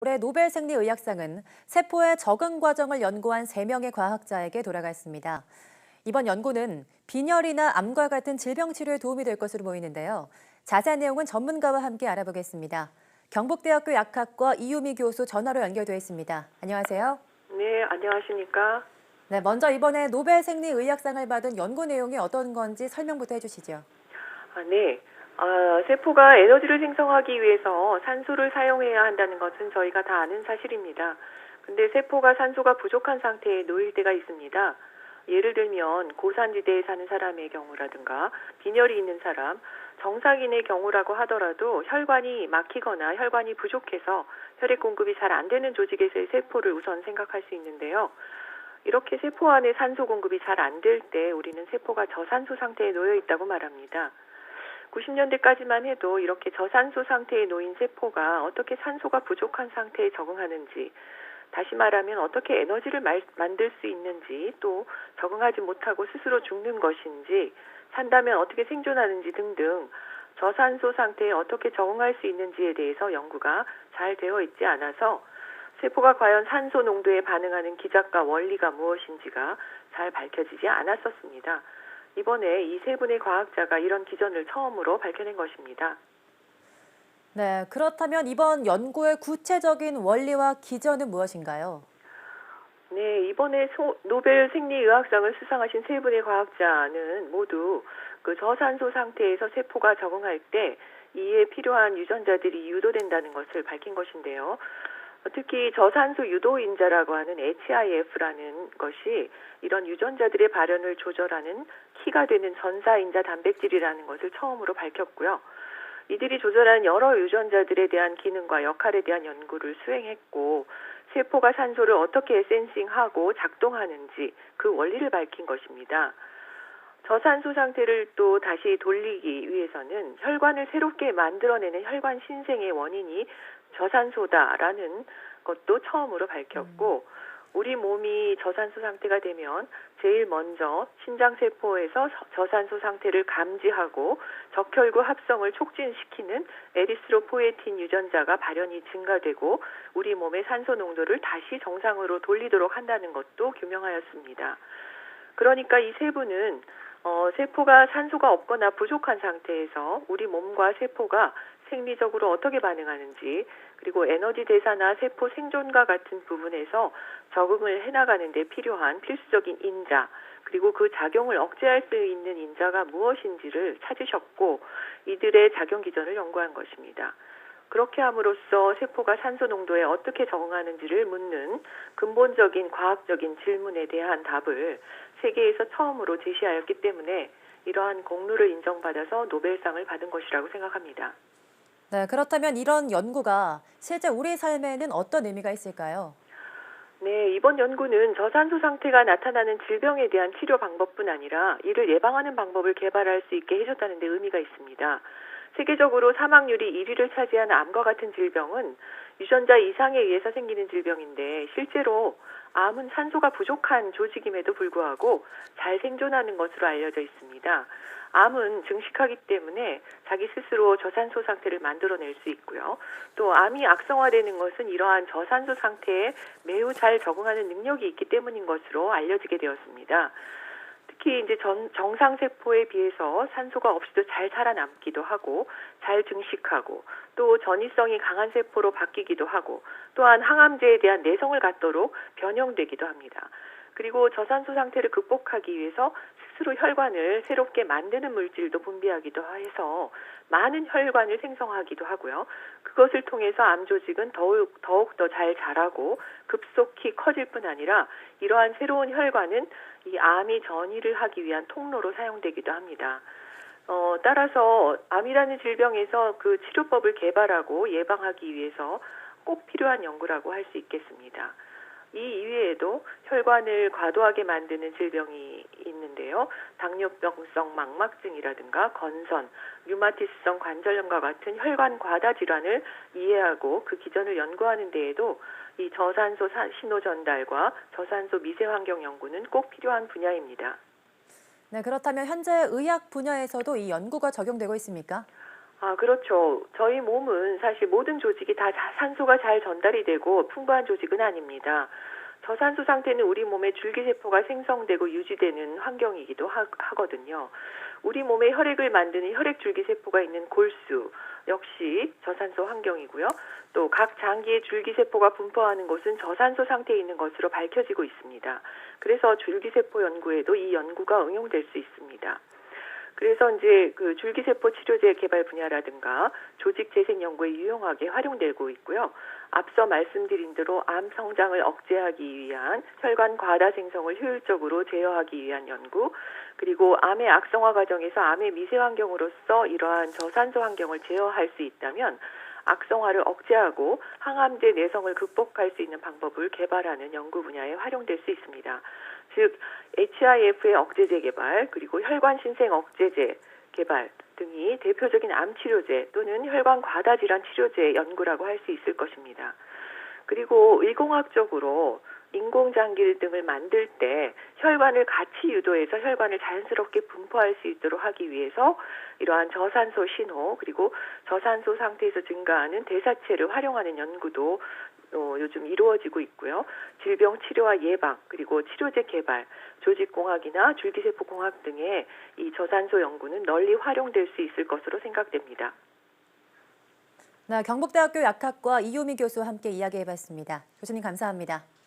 올해 노벨 생리의학상은 세포의 적응 과정을 연구한 3명의 과학자에게 돌아갔습니다. 이번 연구는 빈혈이나 암과 같은 질병 치료에 도움이 될 것으로 보이는데요. 자세한 내용은 전문가와 함께 알아보겠습니다. 경북대학교 약학과 이유미 교수 전화로 연결돼 있습니다. 안녕하세요. 네, 안녕하십니까? 네, 먼저 이번에 노벨 생리의학상을 받은 연구 내용이 어떤 건지 설명부터 해주시죠. 네. 세포가 에너지를 생성하기 위해서 산소를 사용해야 한다는 것은 저희가 다 아는 사실입니다. 근데 세포가 산소가 부족한 상태에 놓일 때가 있습니다. 예를 들면 고산지대에 사는 사람의 경우라든가 빈혈이 있는 사람, 정상인의 경우라고 하더라도 혈관이 막히거나 혈관이 부족해서 혈액 공급이 잘 안 되는 조직에서의 세포를 우선 생각할 수 있는데요. 이렇게 세포 안에 산소 공급이 잘 안 될 때 우리는 세포가 저산소 상태에 놓여 있다고 말합니다. 90년대까지만 해도 이렇게 저산소 상태에 놓인 세포가 어떻게 산소가 부족한 상태에 적응하는지, 다시 말하면 어떻게 에너지를 만들 수 있는지, 또 적응하지 못하고 스스로 죽는 것인지, 산다면 어떻게 생존하는지 등등 저산소 상태에 어떻게 적응할 수 있는지에 대해서 연구가 잘 되어 있지 않아서 세포가 과연 산소 농도에 반응하는 기작과 원리가 무엇인지가 잘 밝혀지지 않았었습니다. 이번에 이 세 분의 과학자가 이런 기전을 처음으로 밝혀낸 것입니다. 네, 그렇다면 이번 연구의 구체적인 원리와 기전은 무엇인가요? 네, 이번에 노벨 생리의학상을 수상하신 세 분의 과학자는 모두 그 저산소 상태에서 세포가 적응할 때 이에 필요한 유전자들이 유도된다는 것을 밝힌 것인데요. 특히 저산소 유도인자라고 하는 HIF라는 것이 이런 유전자들의 발현을 조절하는 키가 되는 전사인자 단백질이라는 것을 처음으로 밝혔고요. 이들이 조절한 여러 유전자들에 대한 기능과 역할에 대한 연구를 수행했고, 세포가 산소를 어떻게 센싱하고 작동하는지 그 원리를 밝힌 것입니다. 저산소 상태를 또 다시 돌리기 위해서는 혈관을 새롭게 만들어내는 혈관 신생의 원인이 저산소다라는 것도 처음으로 밝혔고, 우리 몸이 저산소 상태가 되면 제일 먼저 신장세포에서 저산소 상태를 감지하고 적혈구 합성을 촉진시키는 에리스로포에틴 유전자가 발현이 증가되고 우리 몸의 산소 농도를 다시 정상으로 돌리도록 한다는 것도 규명하였습니다. 그러니까 이 세 분은 세포가 산소가 없거나 부족한 상태에서 우리 몸과 세포가 생리적으로 어떻게 반응하는지, 그리고 에너지 대사나 세포 생존과 같은 부분에서 적응을 해나가는 데 필요한 필수적인 인자, 그리고 그 작용을 억제할 수 있는 인자가 무엇인지를 찾으셨고, 이들의 작용 기전을 연구한 것입니다. 그렇게 함으로써 세포가 산소 농도에 어떻게 적응하는지를 묻는 근본적인 과학적인 질문에 대한 답을 세계에서 처음으로 제시하였기 때문에 이러한 공로를 인정받아서 노벨상을 받은 것이라고 생각합니다. 네, 그렇다면 이런 연구가 실제 우리 삶에는 어떤 의미가 있을까요? 네, 이번 연구는 저산소 상태가 나타나는 질병에 대한 치료 방법뿐 아니라 이를 예방하는 방법을 개발할 수 있게 해줬다는 데 의미가 있습니다. 세계적으로 사망률이 1위를 차지하는 암과 같은 질병은 유전자 이상에 의해서 생기는 질병인데, 실제로 암은 산소가 부족한 조직임에도 불구하고 잘 생존하는 것으로 알려져 있습니다. 암은 증식하기 때문에 자기 스스로 저산소 상태를 만들어낼 수 있고요. 또 암이 악성화되는 것은 이러한 저산소 상태에 매우 잘 적응하는 능력이 있기 때문인 것으로 알려지게 되었습니다. 특히 이제 정상 세포에 비해서 산소가 없이도 잘 살아남기도 하고, 잘 증식하고, 또 전이성이 강한 세포로 바뀌기도 하고, 또한 항암제에 대한 내성을 갖도록 변형되기도 합니다. 그리고 저산소 상태를 극복하기 위해서 스스로 혈관을 새롭게 만드는 물질도 분비하기도 해서 많은 혈관을 생성하기도 하고요. 그것을 통해서 암 조직은 더욱 더 잘 자라고 급속히 커질 뿐 아니라 이러한 새로운 혈관은 이 암이 전이를 하기 위한 통로로 사용되기도 합니다. 따라서 암이라는 질병에서 그 치료법을 개발하고 예방하기 위해서 꼭 필요한 연구라고 할 수 있겠습니다. 이 이외에도 혈관을 과도하게 만드는 질병이 있는데요. 당뇨병성 망막증이라든가 건선, 류마티스성 관절염과 같은 혈관 과다 질환을 이해하고 그 기전을 연구하는 데에도 이 저산소 신호 전달과 저산소 미세 환경 연구는 꼭 필요한 분야입니다. 네, 그렇다면 현재 의학 분야에서도 이 연구가 적용되고 있습니까? 아, 그렇죠. 저희 몸은 사실 모든 조직이 다 산소가 잘 전달이 되고 풍부한 조직은 아닙니다. 저산소 상태는 우리 몸의 줄기세포가 생성되고 유지되는 환경이기도 하거든요. 우리 몸에 혈액을 만드는 혈액줄기세포가 있는 골수 역시 저산소 환경이고요. 또 각 장기의 줄기세포가 분포하는 곳은 저산소 상태에 있는 것으로 밝혀지고 있습니다. 그래서 줄기세포 연구에도 이 연구가 응용될 수 있습니다. 그래서 이제 그 줄기세포 치료제 개발 분야라든가 조직 재생 연구에 유용하게 활용되고 있고요. 앞서 말씀드린 대로 암 성장을 억제하기 위한 혈관 과다 생성을 효율적으로 제어하기 위한 연구, 그리고 암의 악성화 과정에서 암의 미세 환경으로서 이러한 저산소 환경을 제어할 수 있다면 악성화를 억제하고 항암제 내성을 극복할 수 있는 방법을 개발하는 연구 분야에 활용될 수 있습니다. 즉 HIF의 억제제 개발, 그리고 혈관 신생 억제제 개발 등이 대표적인 암 치료제 또는 혈관 과다 질환 치료제 연구라고 할 수 있을 것입니다. 그리고 의공학적으로 인공장기 등을 만들 때 혈관을 같이 유도해서 혈관을 자연스럽게 분포할 수 있도록 하기 위해서 이러한 저산소 신호, 그리고 저산소 상태에서 증가하는 대사체를 활용하는 연구도 요즘 이루어지고 있고요. 질병 치료와 예방, 그리고 치료제 개발, 조직공학이나 줄기세포공학 등의 이 저산소 연구는 널리 활용될 수 있을 것으로 생각됩니다. 네, 경북대학교 약학과 이효미 교수와 함께 이야기해봤습니다. 교수님 감사합니다.